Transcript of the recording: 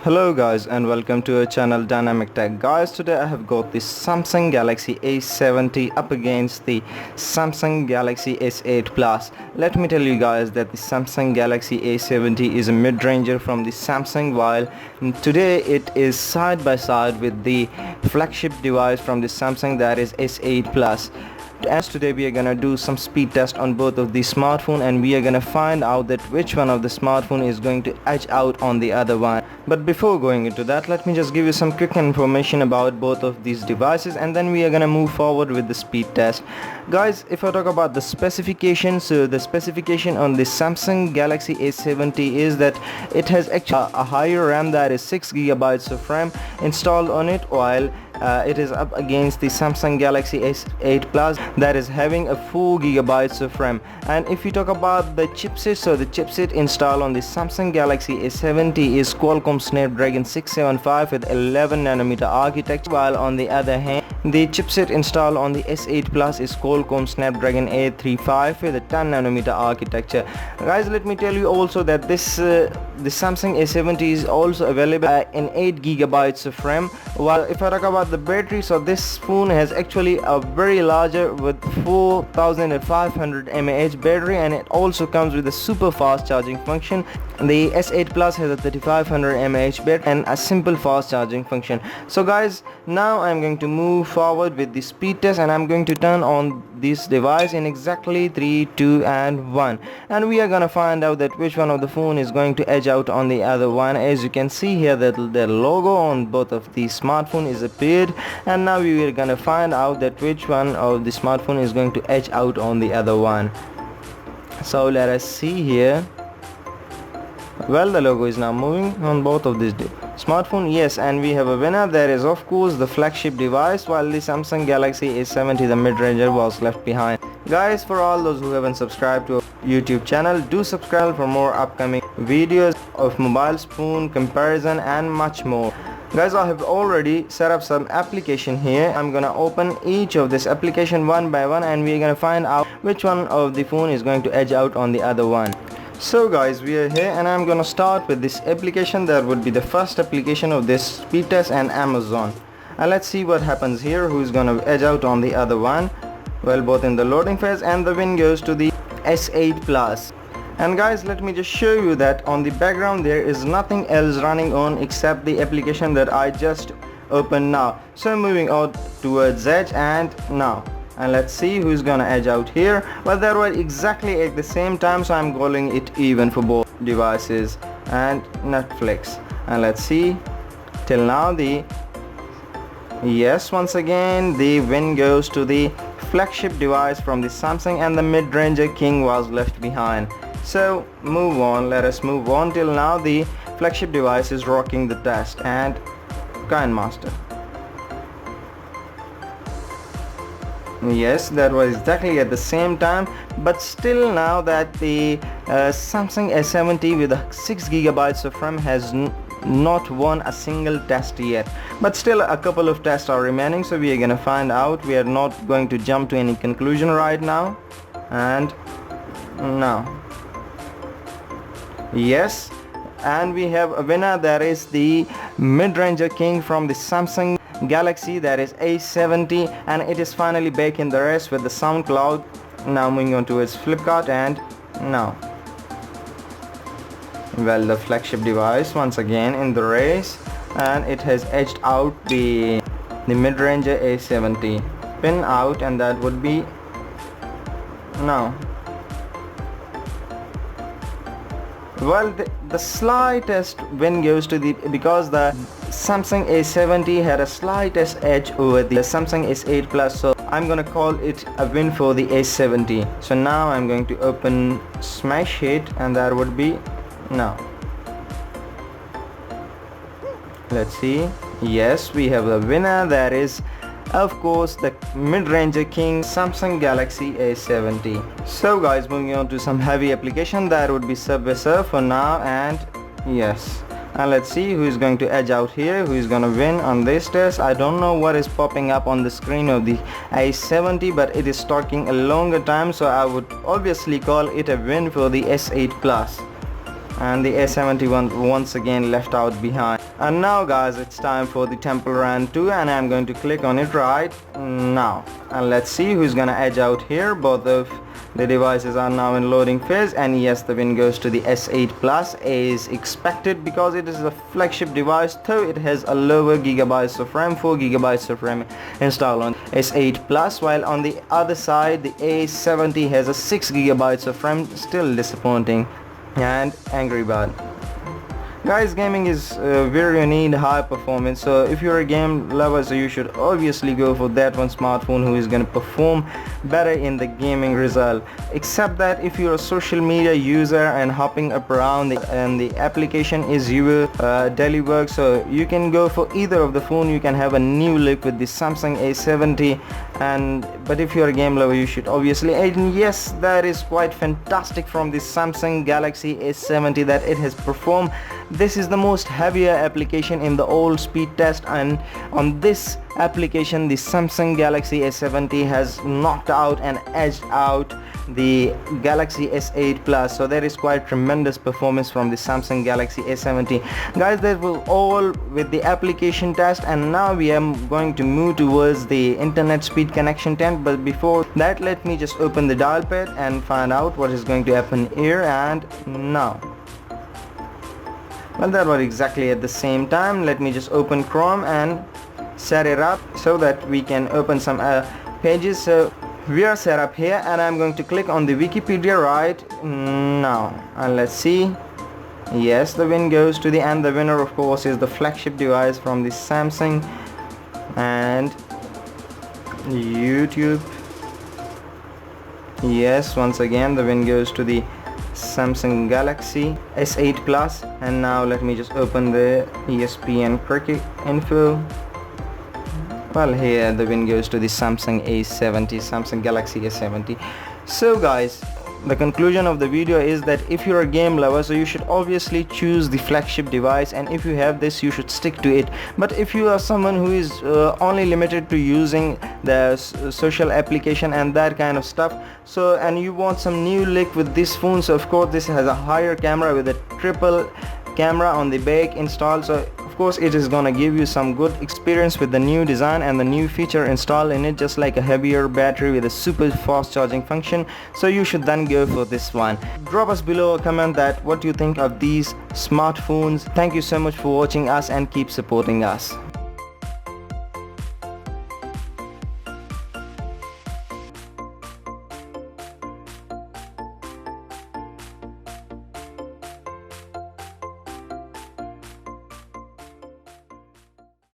Hello guys and welcome to our channel Dynamic Tech. Guys, today I have got the Samsung Galaxy A70 up against the Samsung Galaxy S8 Plus. Let me tell you guys that the Samsung Galaxy A70 is a mid-ranger from the Samsung, while today it is side by side with the flagship device from the Samsung, that is S8 Plus. As today we are gonna do some speed test on both of these smartphones, and we are gonna find out that which one of the smartphone is going to edge out on the other one. But before going into that, let me just give you some quick information about both of these devices, and then we are gonna move forward with the speed test. Guys, if I talk about the specifications, so the specification on the Samsung Galaxy A70 is that it has actually a higher RAM, that is 6 gigabytes of RAM installed on it, while it is up against the Samsung Galaxy S8 Plus that is having a 4 gigabytes of RAM. And if you talk about the chipset, so the chipset installed on the Samsung Galaxy A70 is Qualcomm Snapdragon 675 with 11 nanometer architecture, while on the other hand the chipset installed on the S8 Plus is Qualcomm Snapdragon 835 with a 10 nanometer architecture. Guys, let me tell you also that this the Samsung A70 is also available in 8 gigabytes of RAM. While if I talk about the battery, so this phone has actually a very larger with 4500 mAh battery, and it also comes with a super fast charging function. The S8 Plus has a 3500 mAh battery and a simple fast charging function. So guys, now I'm going to move forward with the speed test, and I'm going to turn on this device in exactly 3, 2 and 1, and we are gonna find out that which one of the phone is going to edge out on the other one. As you can see here that the logo on both of the smartphone is appeared, and now we are gonna find out that which one of the smartphone is going to edge out on the other one. So let us see here. Well, the logo is now moving on both of these smartphone, yes, and we have a winner. That is of course the flagship device, while the Samsung Galaxy A70, the mid-ranger, was left behind. Guys, for all those who haven't subscribed to our YouTube channel, do subscribe for more upcoming videos of mobile phone comparison and much more. Guys, I have already set up some application here. I'm gonna open each of this application one by one, and we're gonna find out which one of the phone is going to edge out on the other one. So guys, we are here, and I'm gonna start with this application. That would be the first application of this speed test, and Amazon. And let's see what happens here, who's gonna edge out on the other one. Well, both in the loading phase, and the win goes to the S8 Plus. And guys, let me just show you that on the background there is nothing else running on except the application that I just opened now. So moving on towards edge, and now, and let's see who's gonna edge out here. Well, they were exactly at the same time, so I'm calling it even for both devices and Netflix. And let's see, till now the yes, once again the win goes to the flagship device from the Samsung, and the mid-ranger king was left behind. So move on, let us move on. Till now the flagship device is rocking the test, and Master. Yes, that was exactly at the same time, but still now that the Samsung S70 with 6 gigabytes of RAM has not won a single test yet, but still a couple of tests are remaining, so we are gonna find out. We are not going to jump to any conclusion right now. And now, yes, and we have a winner. That is the mid-ranger king from the Samsung Galaxy, that is A70, and it is finally back in the race with the SoundCloud. Now moving on towards Flipkart, and now, well, the flagship device once again in the race, and it has edged out the mid-ranger A70. Pin out, and that would be now. Well, the slightest win goes to the, because the Samsung A70 had a slightest edge over the Samsung S8 Plus, so I'm gonna call it a win for the A70. So now I'm going to open Smash Hit, and that would be now. Let's see. Yes, we have a winner. That is of course the mid-ranger king, Samsung Galaxy A70. So guys, moving on to some heavy application, that would be Subway Surf for now, and yes, and let's see who is going to edge out here, who is going to win on this test. I don't know what is popping up on the screen of the A70, but it is talking a longer time, so I would obviously call it a win for the S8 Plus. and the A70 once again left out behind. And now guys, it's time for the Temple Run 2, and I'm going to click on it right now, and let's see who's gonna edge out here. Both of the devices are now in loading phase, and yes, the win goes to the S8 Plus as expected, because it is a flagship device, though it has a lower gigabytes of RAM, 4 gigabytes of RAM installed on S8 Plus, while on the other side the A70 has a 6 gigabytes of RAM. Still disappointing and angry bird. Guys, gaming is where you need high performance, so if you're a game lover, so you should obviously go for that one smartphone who is going to perform better in the gaming result. Except that if you're a social media user and hopping up around and the application is your daily work, so you can go for either of the phone. You can have a new look with the Samsung A70, but if you're a game lover, you should obviously, and yes, that is quite fantastic from the Samsung Galaxy A70 that it has performed. This is the most heavier application in the all speed test, and on this application the Samsung Galaxy S70 has knocked out and edged out the Galaxy S8 Plus. So that is quite tremendous performance from the Samsung Galaxy S70. Guys, that was all with the application test, and now we are going to move towards the internet speed connection test. But before that, let me just open the dial pad and find out what is going to happen here and now. Well, that was exactly at the same time. Let me just open Chrome and set it up so that we can open some pages. So we are set up here, and I'm going to click on the Wikipedia right now, and let's see. Yes, the win goes to the winner of course is the flagship device from the Samsung and YouTube. Yes, once again the win goes to the Samsung Galaxy S8 Plus. And now let me just open the ESPN cricket info. Well, here the win goes to the Samsung A70, Samsung Galaxy A70. So guys, the conclusion of the video is that if you're a game lover, so you should obviously choose the flagship device, and if you have this, you should stick to it. But if you are someone who is only limited to using the social application and that kind of stuff, so and you want some new look with this phone, so of course this has a higher camera with a triple camera on the back installed, so of course it is gonna give you some good experience with the new design and the new feature installed in it, just like a heavier battery with a super fast charging function. So you should then go for this one. Drop us below a comment that what you think of these smartphones. Thank you so much for watching us, and keep supporting us.